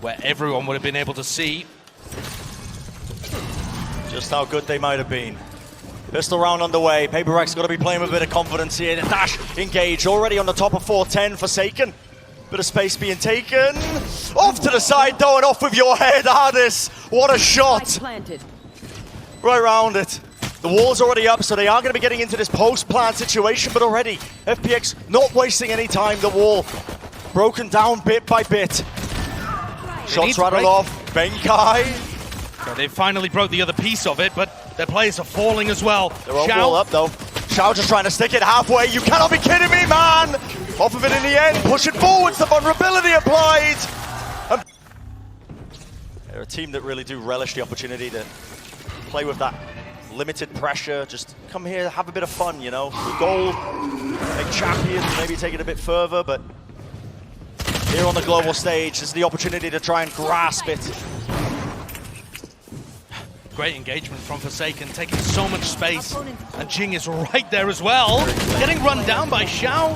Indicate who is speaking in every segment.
Speaker 1: where everyone would have been able to see
Speaker 2: just how good they might have been. Pistol round underway. FPX got to be playing with a bit of confidence here. The dash engaged already on the top of 410. Forsaken. Bit of space being taken. Off to the side though, and off with your head, Ardis. What a shot. Right round it. The wall's already up, so they are going to be getting into this post-plant situation, but already FPX not wasting any time. The wall broken down bit by bit. Shots rattled off. Benkai.
Speaker 1: So they finally broke the other piece of it, but their players are falling as well.
Speaker 2: They're all wall up though. Xiao just trying to stick it halfway. You cannot be kidding me, man! Off of it in the end. Push it forwards. The vulnerability applied. And they're a team that really do relish the opportunity to play with that limited pressure. Just come here, have a bit of fun, you know. The goal, make champions, maybe take it a bit further, but here on the global stage, this is the opportunity to try and grasp it.
Speaker 1: Great engagement from Forsaken, taking so much space, and Jing is right there as well. Getting run down by Xiao,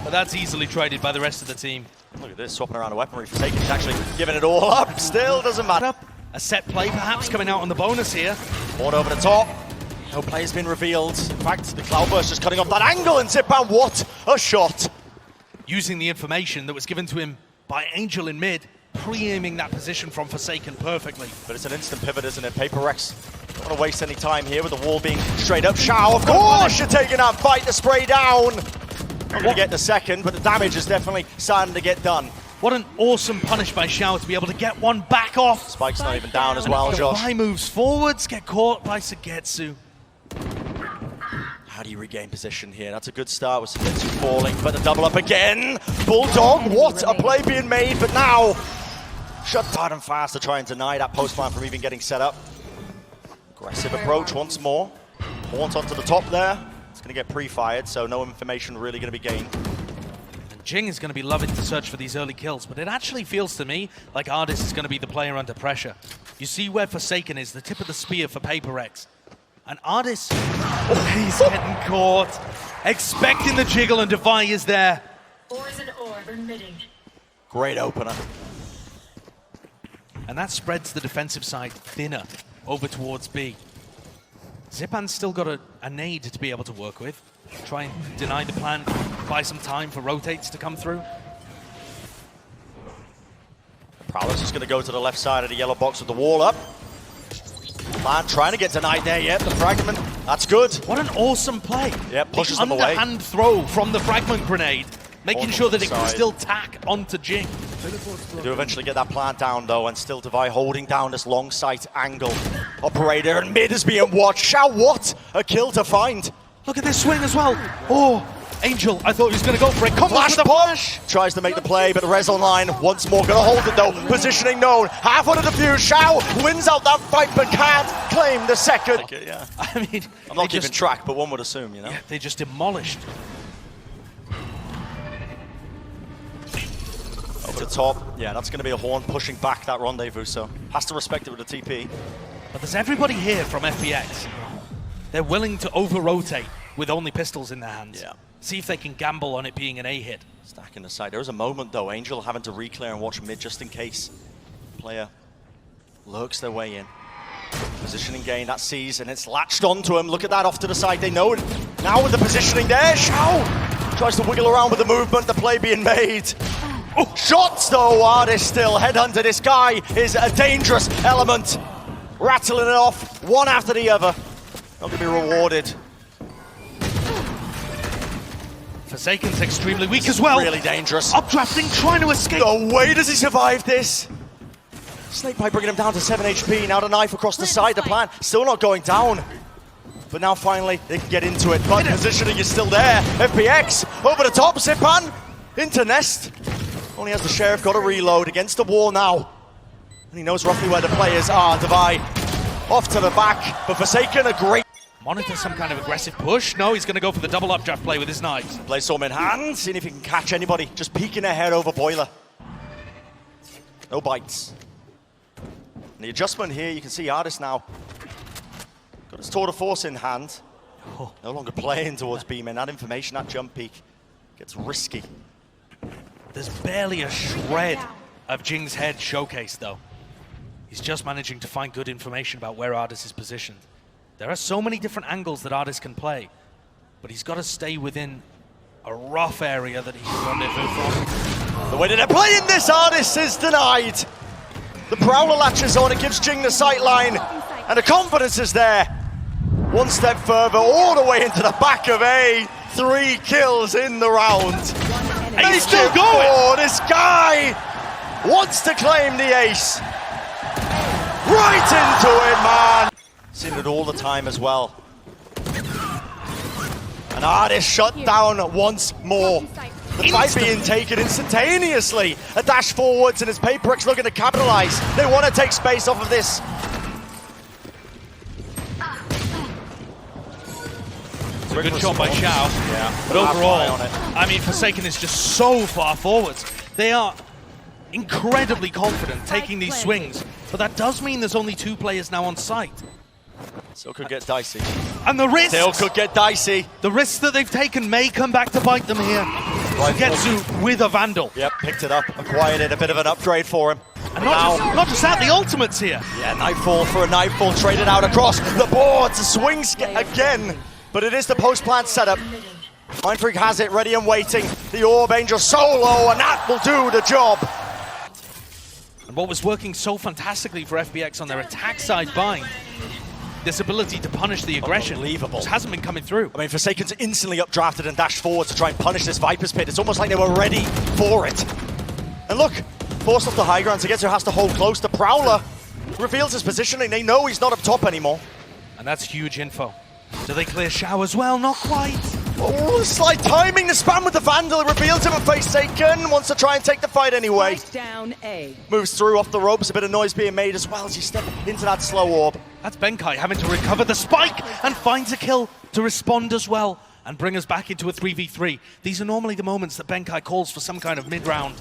Speaker 1: but that's easily traded by the rest of the team.
Speaker 2: Look at this, swapping around the weaponry. Forsaken's actually giving it all up, still doesn't matter.
Speaker 1: A set play perhaps coming out on the bonus here.
Speaker 2: One over the top. No play's been revealed. In fact, the Cloudburst just cutting off that angle, and Zipan, what a shot.
Speaker 1: Using the information that was given to him by Angel in mid, pre-aiming that position from Forsaken perfectly.
Speaker 2: But it's an instant pivot, isn't it? FPX don't want to waste any time here with the wall being straight up. Xiao, of course, you're taking that fight to spray down. Not going to get the second, but the damage is definitely starting to get done.
Speaker 1: What an awesome punish by Xiao to be able to get one back off.
Speaker 2: Spike's not even down as well, Josh.
Speaker 1: Defy moves forwards, get caught by Sugetsu.
Speaker 2: How do you regain position here? That's a good start with Sugetsu falling, but the double up again. Bulldog, what a play being made, but now shut hard and fast to try and deny that post plant from even getting set up. Aggressive approach once more. Haunt onto the top there. It's going to get pre-fired, so no information really going to be gained.
Speaker 1: And Jing is going to be loving to search for these early kills, but it actually feels to me like Ardis is going to be the player under pressure. You see where Forsaken is, the tip of the spear for FPX. And Ardis, he's getting caught. Expecting the jiggle, and Defy is there.
Speaker 2: Great opener.
Speaker 1: And that spreads the defensive side thinner over towards B. Zipan's still got a nade to be able to work with. Try and deny the plan, buy some time for rotates to come through.
Speaker 2: Prowler's just going to go to the left side of the yellow box with the wall up. Man trying to get denied there, yep, the fragment, that's good.
Speaker 1: What an awesome play.
Speaker 2: Yep, pushes
Speaker 1: the
Speaker 2: them away.
Speaker 1: Underhand throw from the fragment grenade, making sure that it can still tack onto Jing.
Speaker 2: They do eventually get that plant down though, and still Devi holding down this long sight angle. Operator, and mid is being watched. Xiao, what a kill to find.
Speaker 1: Look at this swing as well. Oh, Angel, I thought he was going to go for it.
Speaker 2: Flash push! Tries to make the play, but the res online once more. Going to hold it though. Positioning known. Half on the defuse. Xiao wins out that fight, but can't claim the second. Yeah.
Speaker 1: I mean,
Speaker 2: I'm not keeping track, but one would assume, you know?
Speaker 1: Yeah, they just demolished.
Speaker 2: Over the top. Yeah, that's going to be a horn pushing back that rendezvous, so has to respect it with the TP.
Speaker 1: But there's everybody here from FPX. They're willing to over-rotate with only pistols in their hands.
Speaker 2: Yeah.
Speaker 1: See if they can gamble on it being an A hit.
Speaker 2: Stacking the side. There was a moment though, Angel having to re-clear and watch mid just in case player lurks their way in. Positioning gain, that sees, and it's latched onto him. Look at that off to the side, they know it. Now with the positioning there, Xiao tries to wiggle around with the movement, the play being made. Oh, shots though, Ardis still headhunter. This guy is a dangerous element. Rattling it off, one after the other. Not gonna be rewarded.
Speaker 1: Forsaken's extremely weak as well.
Speaker 2: Really dangerous.
Speaker 1: Updrafting, trying to escape.
Speaker 2: No way does he survive this. Snakepipe bringing him down to 7 HP. Now the knife across the side, the plan still not going down. But now finally they can get into it. But positioning is still there. FPX over the top, Zipan into nest. Only has the Sheriff got to reload against the wall now. And he knows roughly where the players are. Devi off to the back, but Forsaken a great.
Speaker 1: Monitor some kind of aggressive push. No, he's going to go for the double updraft play with his knives.
Speaker 2: Play Storm in hand, seeing if he can catch anybody. Just peeking ahead over Boiler. No bites. And the adjustment here, you can see Ardis now. Got his tour de force in hand. No longer playing towards Beeman. That information, that jump peek gets risky.
Speaker 1: There's barely a shred of Jing's head showcased, though. He's just managing to find good information about where Ardis is positioned. There are so many different angles that Ardis can play, but he's got to stay within a rough area that he can rendezvous from.
Speaker 2: The way that they're playing this, Ardis is denied. The Prowler latches on, it gives Jing the sight line, and the confidence is there. One step further, all the way into the back of A. 3 kills in the round.
Speaker 1: And he's still going!
Speaker 2: Oh, this guy wants to claim the ace. Right into it, man! Seen it all the time as well. And Ardis shut down once more. The fight being taken instantaneously. A dash forwards, and as FPX looking to capitalize. They want to take space off of this.
Speaker 1: Good shot by Xiao.
Speaker 2: Yeah,
Speaker 1: but overall, I mean, Forsaken is just so far forwards. They are incredibly confident taking these swings, but that does mean there's only 2 players now on site.
Speaker 2: Still could get dicey.
Speaker 1: And the risks!
Speaker 2: Still could get dicey.
Speaker 1: The risks that they've taken may come back to bite them here. Sugetsu with a Vandal.
Speaker 2: Yep, picked it up, acquired it, a bit of an upgrade for him.
Speaker 1: And not just that, the ultimate's here.
Speaker 2: Yeah, Nightfall for a Nightfall, traded out across the board to swings again. But it is the post-plant setup. Mindfreak has it ready and waiting. The Orb Angel solo, and that will do the job.
Speaker 1: And what was working so fantastically for FPX on their attack side bind, this ability to punish the aggression, just hasn't been coming through.
Speaker 2: I mean, Forsaken's instantly updrafted and dashed forward to try and punish this Viper's Pit. It's almost like they were ready for it. And look, forced off the high ground, Sugetsu has to hold close. The Prowler reveals his positioning. They know he's not up top anymore.
Speaker 1: And that's huge info. Do they clear Xiao as well? Not quite.
Speaker 2: Oh, slight timing, the spam with the Vandal. It reveals him and Forsaken wants to try and take the fight anyway.
Speaker 3: Down A.
Speaker 2: Moves through off the ropes, a bit of noise being made as well as you step into that slow orb.
Speaker 1: That's Benkai having to recover the spike and finds a kill to respond as well and bring us back into a 3v3. These are normally the moments that Benkai calls for some kind of mid-round.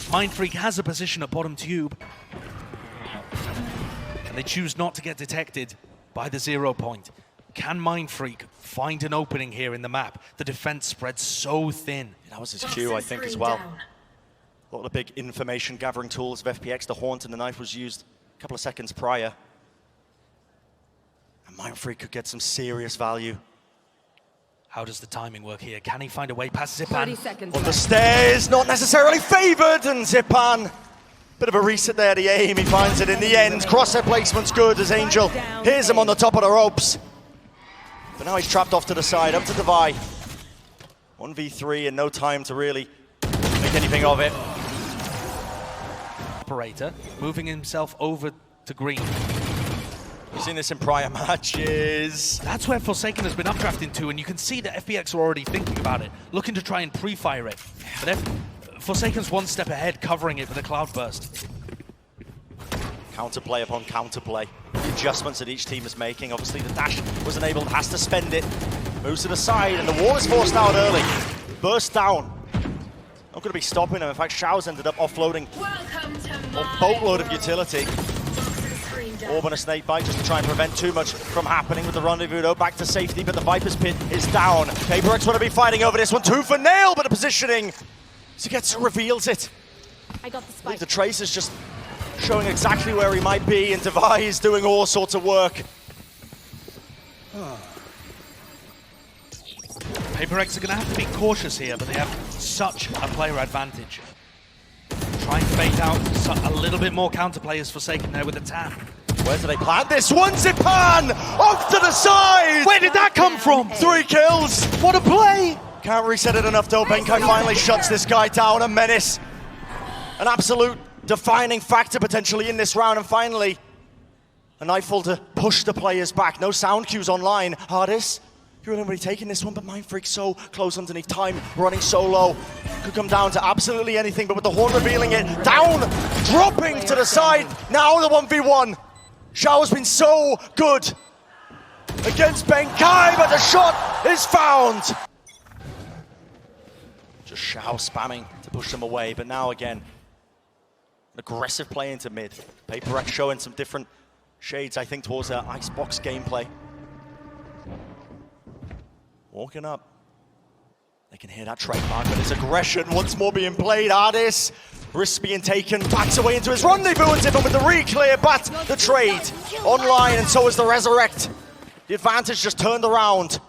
Speaker 1: Mindfreak has a position at bottom tube. And they choose not to get detected by the 0 point. Can Mindfreak find an opening here in the map? The defense spreads so thin.
Speaker 2: That was his cue, I think, as well. A lot of the big information gathering tools of FPX. The Haunt and the Knife was used a couple of seconds prior. And Mindfreak could get some serious value.
Speaker 1: How does the timing work here? Can he find a way past Zipan?
Speaker 3: 30 seconds.
Speaker 2: On the stairs, not necessarily favored, and Zipan. Bit of a reset there, the aim, he finds it in the end. Crosshair placement's good as Angel hears him on the top of the ropes. But now he's trapped off to the side, up to Devi. 1v3 and no time to really make anything of it.
Speaker 1: Operator moving himself over to green.
Speaker 2: We've seen this in prior matches.
Speaker 1: That's where Forsaken has been updrafted to, and you can see that FPX are already thinking about it, looking to try and pre-fire it. But Forsaken's one step ahead, covering it with a Cloudburst.
Speaker 2: Counterplay upon counterplay. The adjustments that each team is making. Obviously the dash was enabled, has to spend it. Moves to the side, and the wall is forced out early. Burst down. Not going to be stopping him. In fact, Xiao's ended up offloading a boatload of utility. Orb and a snake bite just to try and prevent too much from happening with the rendezvous, though. Back to safety, but the Viper's Pit is down. FPX want to be fighting over this one. 2 for Nail, but the positioning. Sugetsu reveals it.
Speaker 3: I got the spike.
Speaker 2: The trace is just showing exactly where he might be, and Devi is doing all sorts of work.
Speaker 1: FPX are going to have to be cautious here, but they have such a player advantage. Try and bait out a little bit more counterplay as Forsaken there with the tap.
Speaker 2: Where do they plant this one? Zipan! Off to the side!
Speaker 1: Where did that come from?
Speaker 2: 3 kills!
Speaker 1: What a play!
Speaker 2: Can't reset it enough though. Benkai finally shuts this guy down. A menace. An absolute defining factor potentially in this round. And finally, a Nightfall to push the players back. No sound cues online. Ardis, you're only taking this one, but Mindfreak so close underneath. Time running so low. Could come down to absolutely anything, but with the Horn revealing it. Down, dropping to the side. Now the 1v1. Xiao's been so good against Benkai, but the shot is found. Just Xiao spamming to push them away, but now again, aggressive play into mid. FPX showing some different shades, I think, towards their Icebox gameplay. Walking up. They can hear that trademark, but his aggression once more being played. Ardis Risks being taken, backs away into his rendezvous, and Zippin with the re-clear, but the trade online, and so is the resurrect. The advantage just turned around.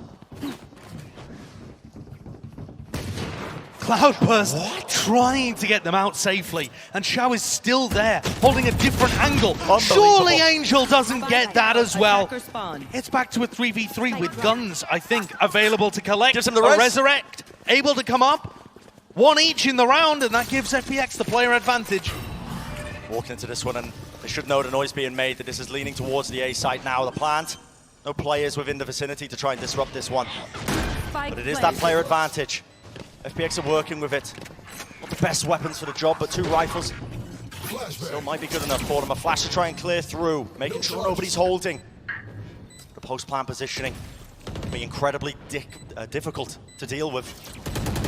Speaker 1: Cloudburst trying to get them out safely, and Shao is still there, holding a different angle. Surely Angel doesn't get that as well. It's back to a 3v3 with guns, I think, available to collect.
Speaker 2: Gives him the res.
Speaker 1: Resurrect, able to come up. One each in the round, and that gives FPX the player advantage.
Speaker 2: Walking into this one, and they should know the noise being made that this is leaning towards the A site now, the plant. No players within the vicinity to try and disrupt this one. But it is that player advantage. FPX are working with it. Not the best weapons for the job, but 2 rifles still might be good enough for them. A flash to try and clear through, making sure nobody's holding. The post-plant positioning will be incredibly difficult to deal with.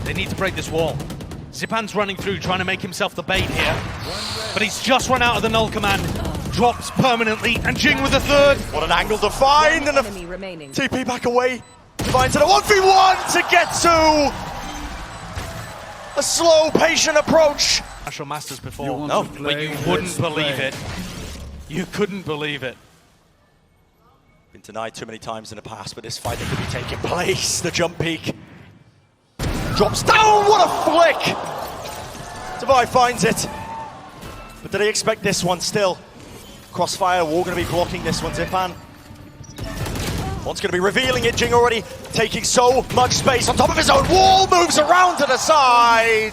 Speaker 1: They need to break this wall. Zipan's running through, trying to make himself the bait here. But he's just run out of the null command. Drops permanently, and Jing with the third.
Speaker 2: What an angle to find, and a TP back away. Finds it a 1v1 to get to. A slow, patient approach.
Speaker 1: National Masters before.
Speaker 2: No,
Speaker 1: but you wouldn't believe it. You couldn't believe it.
Speaker 2: Been denied too many times in the past, but this fight that could be taking place. The jump peak. Drops down, what a flick! Devi finds it. But did he expect this one still? Crossfire, we're going to be blocking this one, Zipan. One's going to be revealing it, Jing already taking so much space on top of his own wall, moves around to the side.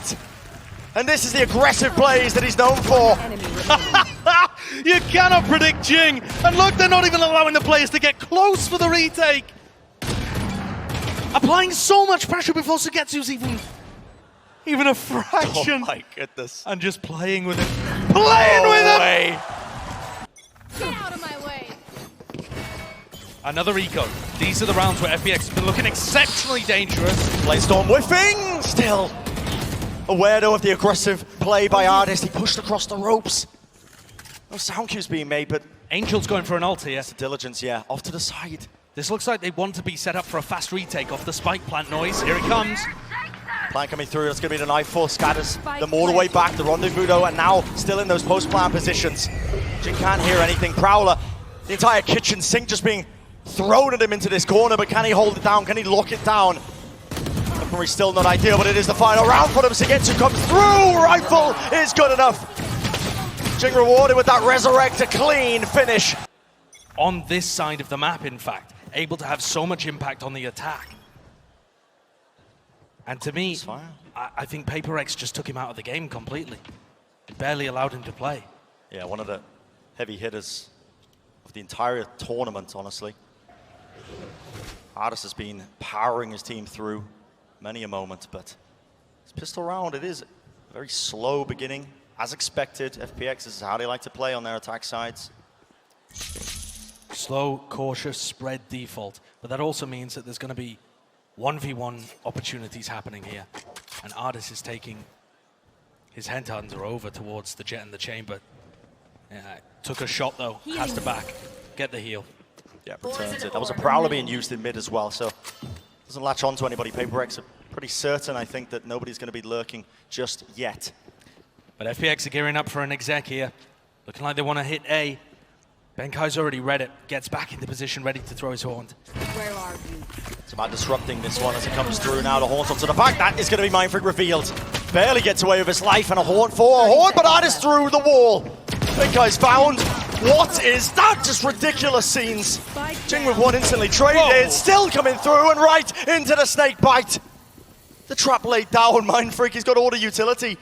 Speaker 2: And this is the aggressive plays that he's known for.
Speaker 1: You cannot predict Jing. And look, they're not even allowing the players to get close for the retake. Applying so much pressure before Sugetsu's even a fraction.
Speaker 2: Oh my goodness.
Speaker 1: And just playing with it. Playing with it!
Speaker 3: Get out of my way.
Speaker 1: Another eco. These are the rounds where FPX has been looking exceptionally dangerous.
Speaker 2: Playstorm whiffing! Still aware though of the aggressive play by Artist. He pushed across the ropes. No sound cues being made, but
Speaker 1: Angel's going for an ult here.
Speaker 2: it's a diligence, yeah. Off to the side.
Speaker 1: This looks like they want to be set up for a fast retake off the spike plant noise. Here it comes.
Speaker 2: Plan coming through, that's going to be the knife force, scatters them all the way back. The rendezvous though, and now still in those post-plan positions. Jing can't hear anything. Prowler, the entire kitchen sink just being thrown at him into this corner, but can he hold it down? Can he lock it down? Weaponry still not ideal, but it is the final round for them. Sugetsu comes through, rifle is good enough. Jing rewarded with that resurrect, a clean finish.
Speaker 1: On this side of the map, in fact, able to have so much impact on the attack. And to me, I think PaperX just took him out of the game completely. Barely allowed him to play.
Speaker 2: Yeah, one of the heavy hitters of the entire tournament, honestly. Artis has been powering his team through many a moment, but this pistol round, it is a very slow beginning. As expected, FPX is how they like to play on their attack sides.
Speaker 1: Slow, cautious, spread default. But that also means that there's going to be 1v1 opportunities happening here. And Artis is taking his headhunter over towards the jet and the chamber. Took a shot though, has to back, get the heal.
Speaker 2: Yeah, returns it. That was a Prowler being used in mid as well, so doesn't latch on to anybody. PaperX are pretty certain, I think, that nobody's going to be lurking just yet.
Speaker 1: But FPX are gearing up for an exec here. Looking like they want to hit A. Benkai's already read it, gets back into position, ready to throw his haunt.
Speaker 3: Where are you?
Speaker 2: It's about disrupting this one as it comes through now. The haunt onto the back. That is going to be Mindfreak revealed. Barely gets away with his life, and a haunt for a haunt, but that is through the wall. Benkai's found. What is that? Just ridiculous scenes. Jing with one instantly traded, still coming through and right into the snake bite. The trap laid down. Mindfreak, he's got all the utility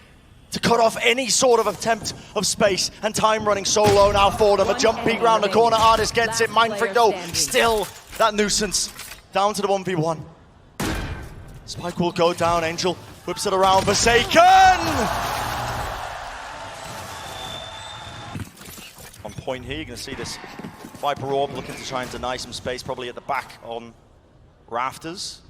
Speaker 2: to cut off any sort of attempt of space, and time running so low now for them. A jump peek round the corner, Artist gets it. Mindfreak though, still that nuisance. Down to the 1v1. Spike will go down, Angel whips it around, Forsaken! On point here, you're gonna see this Viper Orb looking to try and deny some space, probably at the back on rafters.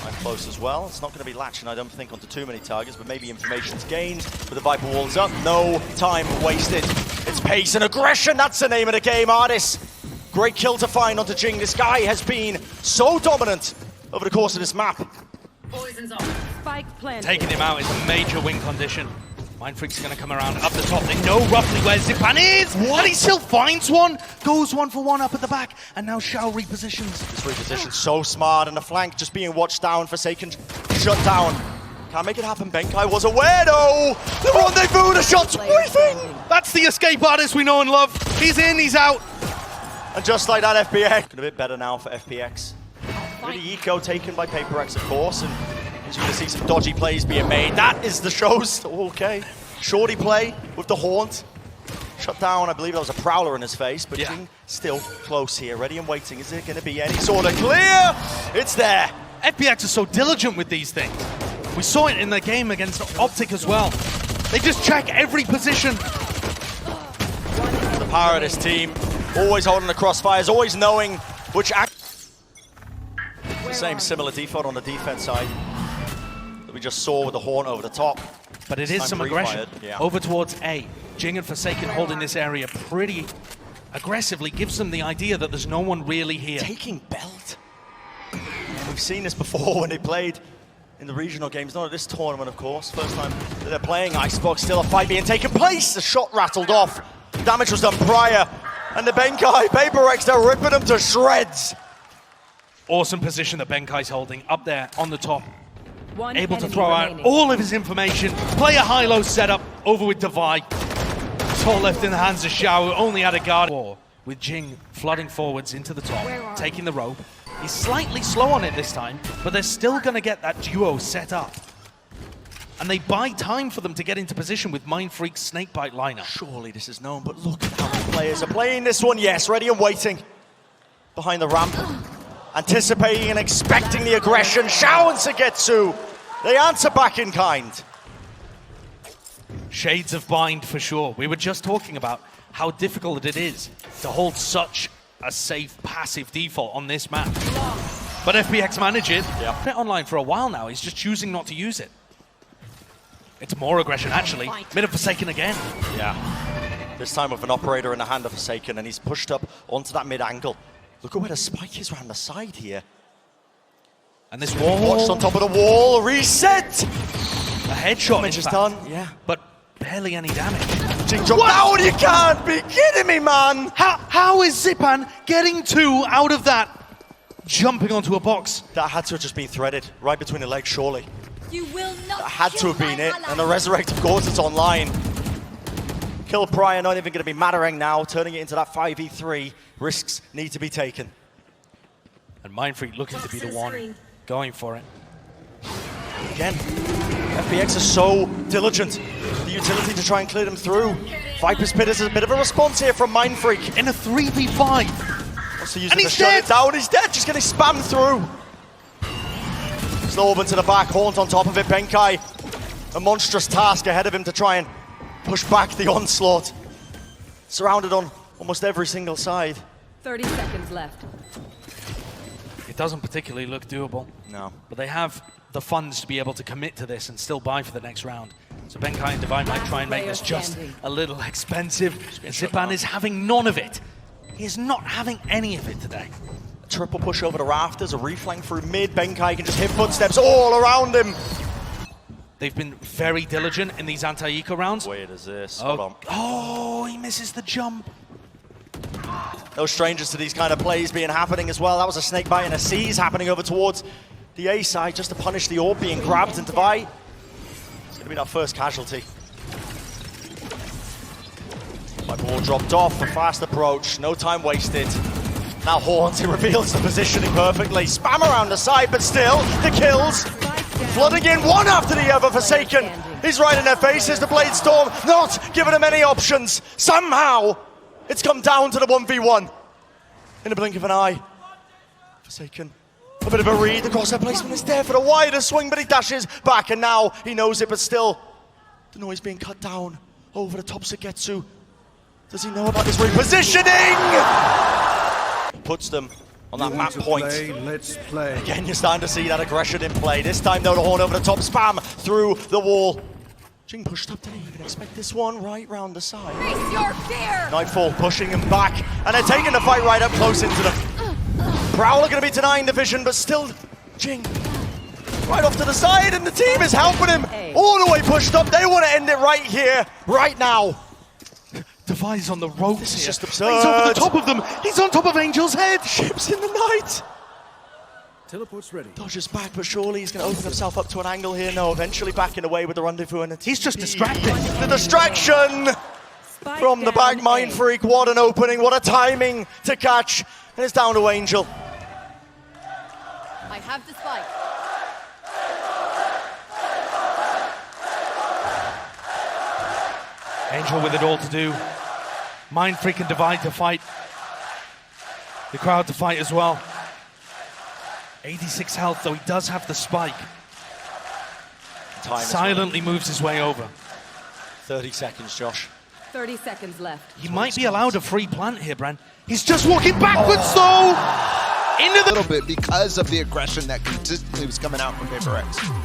Speaker 2: Right close as well. It's not going to be latching, I don't think, onto too many targets, but maybe information's gained. But the Viper Wall's up. No time wasted. It's pace and aggression. That's the name of the game, Artis. Great kill to find onto Jing. This guy has been so dominant over the course of this map.
Speaker 3: Poison's off.
Speaker 4: Spike planted.
Speaker 1: Taking him out is a major win condition. Mindfreak's going to come around up the top. They know roughly where Zipan is, and he still finds one. Goes 1-for-1 up at the back, and now Shao repositions.
Speaker 2: This reposition so smart, and the flank just being watched down. Forsaken shut down. Can't make it happen. Benkai was aware though. The rendezvous, the shot's waving.
Speaker 1: That's the escape artist we know and love. He's in, he's out.
Speaker 2: And just like that, FPX. Looking a bit better now for FPX. Really eco taken by PaperX, of course, and as you're going to see some dodgy plays being made. That is the show's okay. Shorty play with the haunt. Shut down, I believe that was a prowler in his face, but Jing still close here, ready and waiting. Is there going to be any sort of clear? It's there.
Speaker 1: FPX are so diligent with these things. We saw it in the game against Optic as well. They just check every position.
Speaker 2: The power of this team, always holding the crossfires, always knowing which the same similar default on the defense side that we just saw with the horn over the top.
Speaker 1: But it is some aggression over towards A. Jing and Forsaken holding this area pretty aggressively, gives them the idea that there's no one really here.
Speaker 2: Taking belt. We've seen this before when they played in the regional games, not at this tournament, of course. First time that they're playing Icebox, still a fight being taken place. The shot rattled off. Damage was done prior. And the Benkai, PaperX, they're ripping them to shreds.
Speaker 1: Awesome position that Benkai's holding up there on the top.
Speaker 4: One
Speaker 1: Able to
Speaker 4: enemy
Speaker 1: throw
Speaker 4: remaining.
Speaker 1: out all of his information, play a high-low setup over with Divide. It's all left in the hands of Shao, who only had a guard. With Jing flooding forwards into the top, taking the rope. He's slightly slow on it this time, but they're still going to get that duo set up. And they buy time for them to get into position with Mindfreak's Snakebite lineup.
Speaker 2: Surely this is known, but look at how the players are playing this one. Yes, ready and waiting. Behind the ramp. Anticipating and expecting the aggression. Shao and Sagetsu, they answer back in kind.
Speaker 1: Shades of Bind for sure. We were just talking about how difficult it is to hold such a safe, passive default on this map. But FPX manage it.
Speaker 2: Yeah.
Speaker 1: Been online for a while now. He's just choosing not to use it. It's more aggression, actually. Mid of Forsaken again.
Speaker 2: Yeah. This time with an operator in the hand of Forsaken, and he's pushed up onto that mid angle. Look at where the spike is around the side here.
Speaker 1: And this wall.
Speaker 2: Watched on top of the wall. Reset!
Speaker 1: A headshot,
Speaker 2: Damage
Speaker 1: in
Speaker 2: is
Speaker 1: fact,
Speaker 2: done. Yeah.
Speaker 1: but barely any damage.
Speaker 2: Jing dropped down. You can't be kidding me, man!
Speaker 1: How is Zipan getting two out of that? Jumping onto a box.
Speaker 2: That had to have just been threaded right between the legs, surely.
Speaker 3: You will not.
Speaker 2: That had to have been it. And the Resurrect, of course, it's online. Kill prior, not even going to be mattering now. Turning it into that 5v3. Risks need to be taken.
Speaker 1: And Mindfreak looking to be the one going for it.
Speaker 2: Again, FPX are so diligent. The utility to try and clear them through. Viper's Pit is a bit of a response here from Mindfreak.
Speaker 1: In a 3v5.
Speaker 2: Also using to shut it down. He's dead, just getting spammed through. Slow over to the back, Haunt on top of it. Benkai, a monstrous task ahead of him to try and push back the onslaught. Surrounded on almost every single side.
Speaker 4: 30 seconds left.
Speaker 1: It doesn't particularly look doable.
Speaker 2: No.
Speaker 1: But they have the funds to be able to commit to this and still buy for the next round. So Benkai and Divine might try and make this just a little expensive. Zipan is having none of it. He is not having any of it today.
Speaker 2: A triple push over the rafters, a reflank through mid. Benkai can just hit footsteps all around him.
Speaker 1: They've been very diligent in these anti-eco rounds.
Speaker 2: Wait, is this? Hold on.
Speaker 1: Oh, he misses the jump.
Speaker 2: No strangers to these kind of plays being happening as well. That was a snake bite and a seize happening over towards the A side just to punish the orb being grabbed and Divide. It's going to be that first casualty. My ball dropped off, a fast approach, no time wasted. Now Horns, he reveals the positioning perfectly. Spam around the side, but still, the kills. Flooding in one after the other. Forsaken, he's right in their faces. The Blade Storm not giving them any options. Somehow, it's come down to the 1v1. In the blink of an eye. Forsaken, a bit of a read. The crosshair placement is there for the wider swing, but he dashes back, and now he knows it, but still, the noise being cut down over the top. Sagetsu, does he know about this repositioning? Puts them on that map point.
Speaker 5: Let's play.
Speaker 2: Again, you're starting to see that aggression in play. This time, though, the horn over the top, spam through the wall. Jing pushed up, didn't even expect this one, right round the side.
Speaker 3: Face your fear.
Speaker 2: Nightfall pushing him back, and they're taking the fight right up close into them. Prowler going to be denying the vision, but still, Jing right off to the side, and the team is helping him all the way pushed up. They want to end it right here, right now.
Speaker 1: Devi's on the ropes.
Speaker 2: This is
Speaker 1: here.
Speaker 2: just absurd.
Speaker 1: He's over the top of them. He's on top of Angel's head.
Speaker 2: Ships in the night.
Speaker 5: Teleport's ready.
Speaker 2: Dodges back, but surely he's going to open himself up to an angle here. No, eventually backing away with the rendezvous. And
Speaker 1: He's just distracted.
Speaker 2: The distraction
Speaker 4: Spike
Speaker 2: from the
Speaker 4: down
Speaker 2: back, Mind
Speaker 4: A.
Speaker 2: Freak. What an opening, what a timing to catch. And it's down to Angel.
Speaker 3: I have the spike.
Speaker 1: Angel with it all to do. Mind Freak and Divide to fight. The crowd to fight as well. 86 health, though he does have the spike.
Speaker 2: Time is
Speaker 1: Silently moves his way over.
Speaker 2: 30 seconds, Josh.
Speaker 4: 30 seconds left.
Speaker 1: He might be allowed a free plant here, Bran. He's just walking backwards, though! Into the...
Speaker 6: little bit because of the aggression that consistently was coming out from FPX.